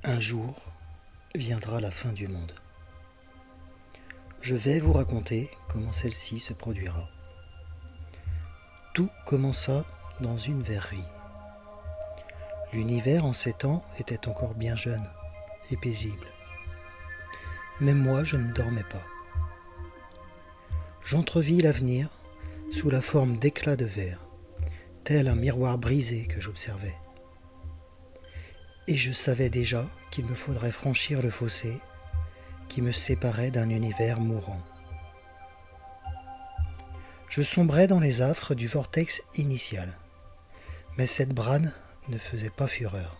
Un jour viendra la fin du monde. Je vais vous raconter comment celle-ci se produira. Tout commença dans une verrerie. L'univers en ces temps était encore bien jeune et paisible. Même moi, je ne dormais pas. J'entrevis l'avenir sous la forme d'éclats de verre, tel un miroir brisé que j'observais. Et je savais déjà qu'il me faudrait franchir le fossé qui me séparait d'un univers mourant. Je sombrais dans les affres du vortex initial, mais cette brane ne faisait pas fureur.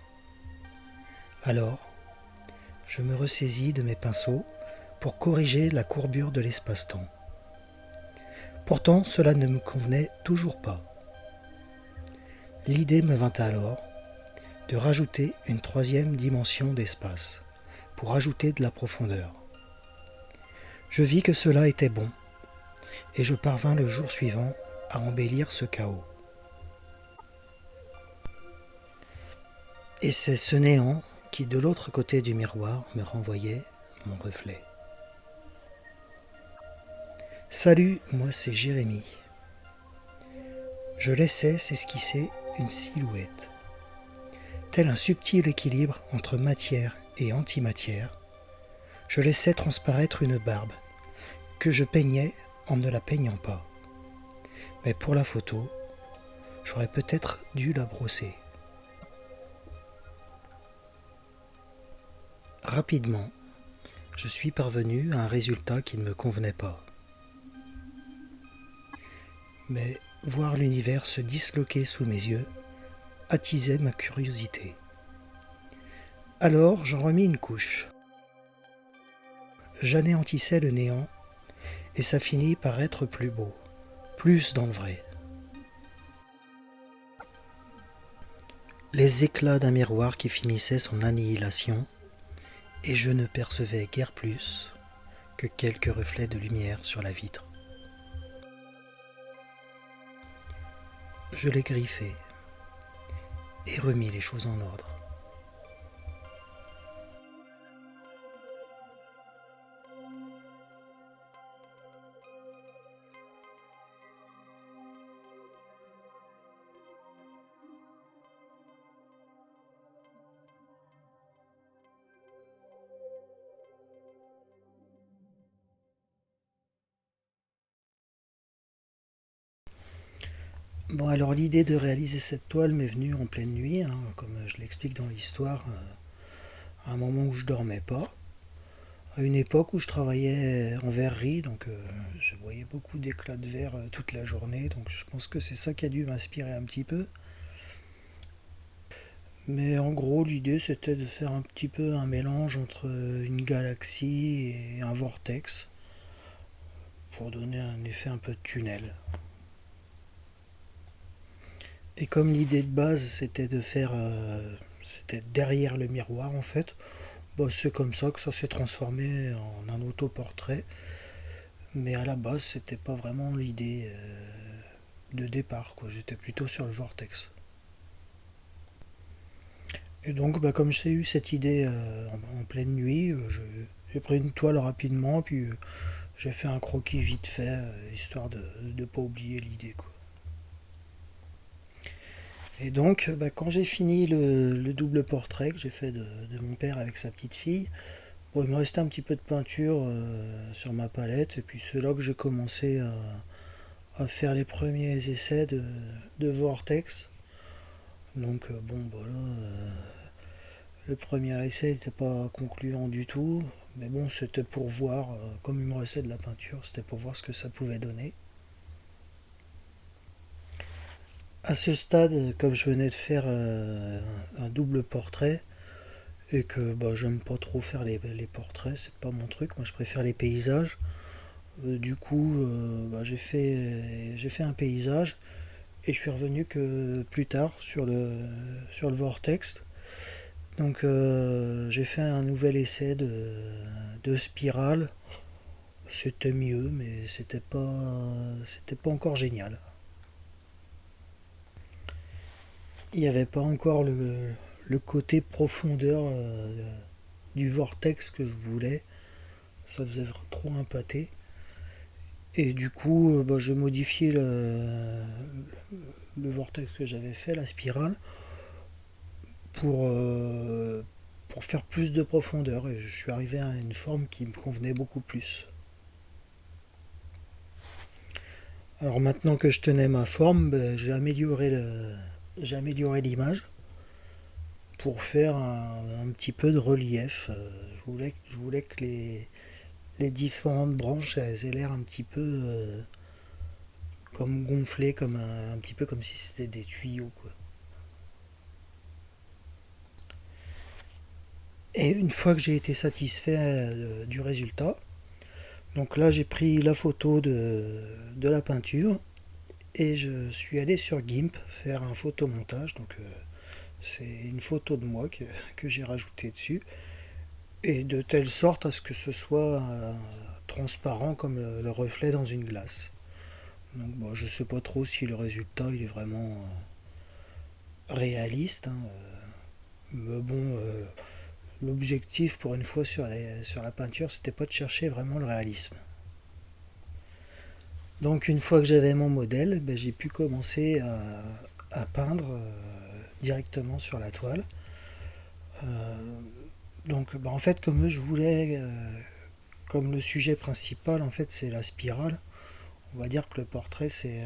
Alors, je me ressaisis de mes pinceaux pour corriger la courbure de l'espace-temps. Pourtant, cela ne me convenait toujours pas. L'idée me vint alors de rajouter une troisième dimension d'espace, pour ajouter de la profondeur. Je vis que cela était bon, et je parvins le jour suivant à embellir ce chaos. Et c'est ce néant qui, de l'autre côté du miroir, me renvoyait mon reflet. Salut, moi c'est Jérémy. Je laissais s'esquisser une silhouette. Tel un subtil équilibre entre matière et antimatière, je laissais transparaître une barbe, que je peignais en ne la peignant pas. Mais pour la photo, j'aurais peut-être dû la brosser. Rapidement, je suis parvenu à un résultat qui ne me convenait pas. Mais voir l'univers se disloquer sous mes yeux attisait ma curiosité. Alors j'en remis une couche. J'anéantissais le néant et ça finit par être plus beau, plus dans le vrai. Les éclats d'un miroir qui finissait son annihilation, et je ne percevais guère plus que quelques reflets de lumière sur la vitre. Je l'ai griffé et remis les choses en ordre. Bon, alors l'idée de réaliser cette toile m'est venue en pleine nuit, comme je l'explique dans l'histoire, à un moment où je dormais pas, à une époque où je travaillais en verrerie, donc je voyais beaucoup d'éclats de verre toute la journée, donc je pense que c'est ça qui a dû m'inspirer un petit peu. Mais en gros, l'idée c'était de faire un petit peu un mélange entre une galaxie et un vortex, pour donner un effet un peu de tunnel. Et comme l'idée de base c'était de faire, c'était derrière le miroir en fait, bah, c'est comme ça que ça s'est transformé en un autoportrait. Mais à la base c'était pas vraiment l'idée de départ, quoi. J'étais plutôt sur le vortex. Et donc bah, comme j'ai eu cette idée en pleine nuit, j'ai pris une toile rapidement, puis j'ai fait un croquis vite fait, histoire de ne pas oublier l'idée, quoi. Et donc, bah, quand j'ai fini le double portrait que j'ai fait de mon père avec sa petite fille, bon, il me restait un petit peu de peinture sur ma palette, et puis c'est là que j'ai commencé à faire les premiers essais de vortex. Donc, bon, voilà, le premier essai n'était pas concluant du tout, mais bon, c'était pour voir, comme il me restait de la peinture, c'était pour voir ce que ça pouvait donner. À ce stade, comme je venais de faire un double portrait, et que bah, j'aime pas trop faire les portraits, c'est pas mon truc, moi je préfère les paysages. Du coup, bah, j'ai fait un paysage et je suis revenu que plus tard sur le vortex. Donc j'ai fait un nouvel essai de spirale. C'était mieux, mais c'était pas encore génial. Il n'y avait pas encore le côté profondeur du vortex que je voulais. Ça faisait trop un pâté. Et du coup, bah, j'ai modifié le vortex que j'avais fait, la spirale, pour, euh, pour faire plus de profondeur. Et je suis arrivé à une forme qui me convenait beaucoup plus. Alors maintenant que je tenais ma forme, bah, j'ai amélioré l'image pour faire un petit peu de relief. Je voulais que les différentes branches elles aient l'air un petit peu comme gonflées, comme un petit peu comme si c'était des tuyaux, quoi. Et une fois que j'ai été satisfait du résultat, donc là j'ai pris la photo de la peinture et je suis allé sur GIMP faire un photomontage. Donc c'est une photo de moi que j'ai rajouté dessus et de telle sorte à ce que ce soit transparent comme le reflet dans une glace. Donc bon, je sais pas trop si le résultat il est vraiment réaliste, hein, mais bon, l'objectif pour une fois sur la peinture, c'était pas de chercher vraiment le réalisme. Donc une fois que j'avais mon modèle, ben, j'ai pu commencer à peindre directement sur la toile. Euh, donc ben, en fait comme je voulais, comme le sujet principal en fait c'est la spirale, on va dire que le portrait c'est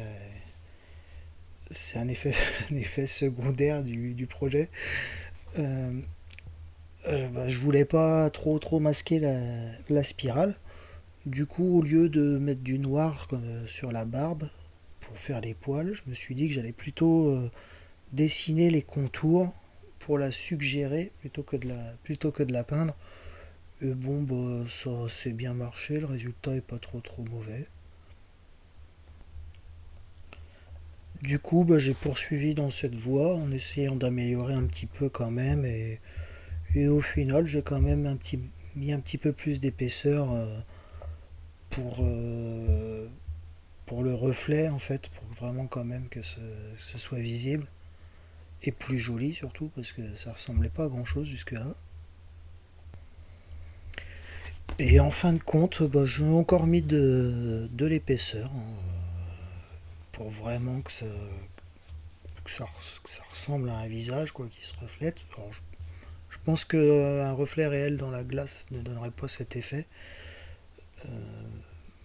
un effet, un effet secondaire du projet. Euh, ben, je voulais pas trop masquer la spirale. Du coup, au lieu de mettre du noir sur la barbe pour faire les poils, je me suis dit que j'allais plutôt dessiner les contours pour la suggérer plutôt que de la peindre. Et bon, bah, ça c'est bien marché, le résultat est pas trop mauvais. Du coup, bah, j'ai poursuivi dans cette voie en essayant d'améliorer un petit peu quand même. Et au final, j'ai quand même mis un petit peu plus d'épaisseur pour, euh, pour le reflet en fait, pour vraiment quand même que ce soit visible. Et plus joli surtout, parce que ça ressemblait pas à grand chose jusque-là. Et en fin de compte, bah, j'ai encore mis de l'épaisseur, hein, pour vraiment que ça ressemble à un visage quoi, qui se reflète. Alors, je pense qu'un reflet réel dans la glace ne donnerait pas cet effet.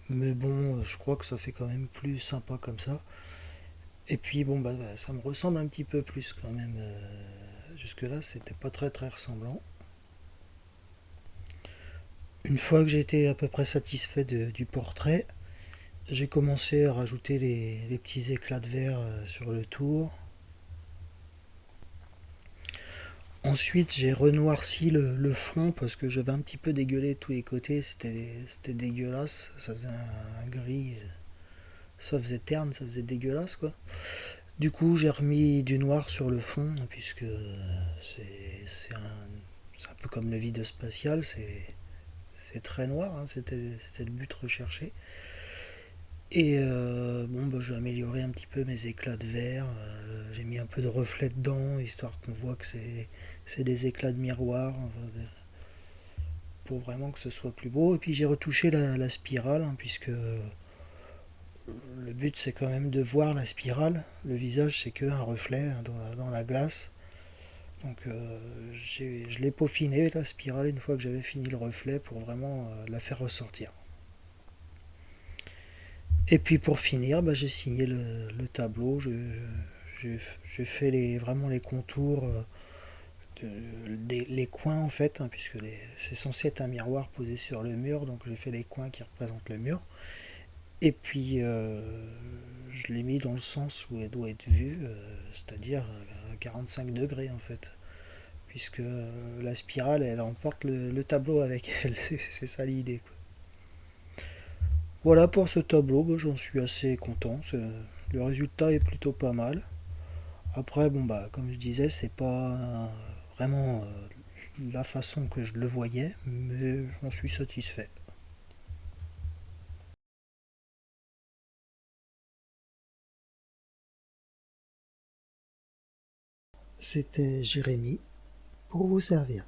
Mais bon, je crois que ça fait quand même plus sympa comme ça. Et puis bon, bah, ça me ressemble un petit peu plus quand même. Jusque-là, c'était pas très ressemblant. Une fois que j'ai été à peu près satisfait du portrait, j'ai commencé à rajouter les petits éclats de verre sur le tour. Ensuite, j'ai renoirci le fond parce que j'avais un petit peu dégueulé de tous les côtés. C'était dégueulasse. Ça faisait un gris. Ça faisait terne, ça faisait dégueulasse quoi. Du coup, j'ai remis du noir sur le fond puisque c'est un peu comme le vide spatial. C'est très noir. Hein, c'était le but recherché. Et bon, bah, j'ai amélioré un petit peu mes éclats de verre. J'ai mis un peu de reflet dedans, histoire qu'on voit que c'est des éclats de miroir, enfin, pour vraiment que ce soit plus beau. Et puis j'ai retouché la spirale, hein, puisque le but c'est quand même de voir la spirale. Le visage c'est qu'un reflet hein, dans la glace. Donc je l'ai peaufiné la spirale une fois que j'avais fini le reflet pour vraiment la faire ressortir. Et puis pour finir, bah, j'ai signé le tableau. J'ai fait vraiment les contours, les coins en fait, hein, puisque c'est censé être un miroir posé sur le mur, donc j'ai fait les coins qui représentent le mur. Et puis je l'ai mis dans le sens où elle doit être vue, c'est-à-dire à 45 degrés en fait, puisque la spirale elle emporte le tableau avec elle, c'est ça l'idée, quoi. Voilà pour ce tableau, bah, j'en suis assez content. Le résultat est plutôt pas mal. Après, bon bah comme je disais, c'est pas vraiment la façon que je le voyais, mais j'en suis satisfait. C'était Jérémy. pour vous servir.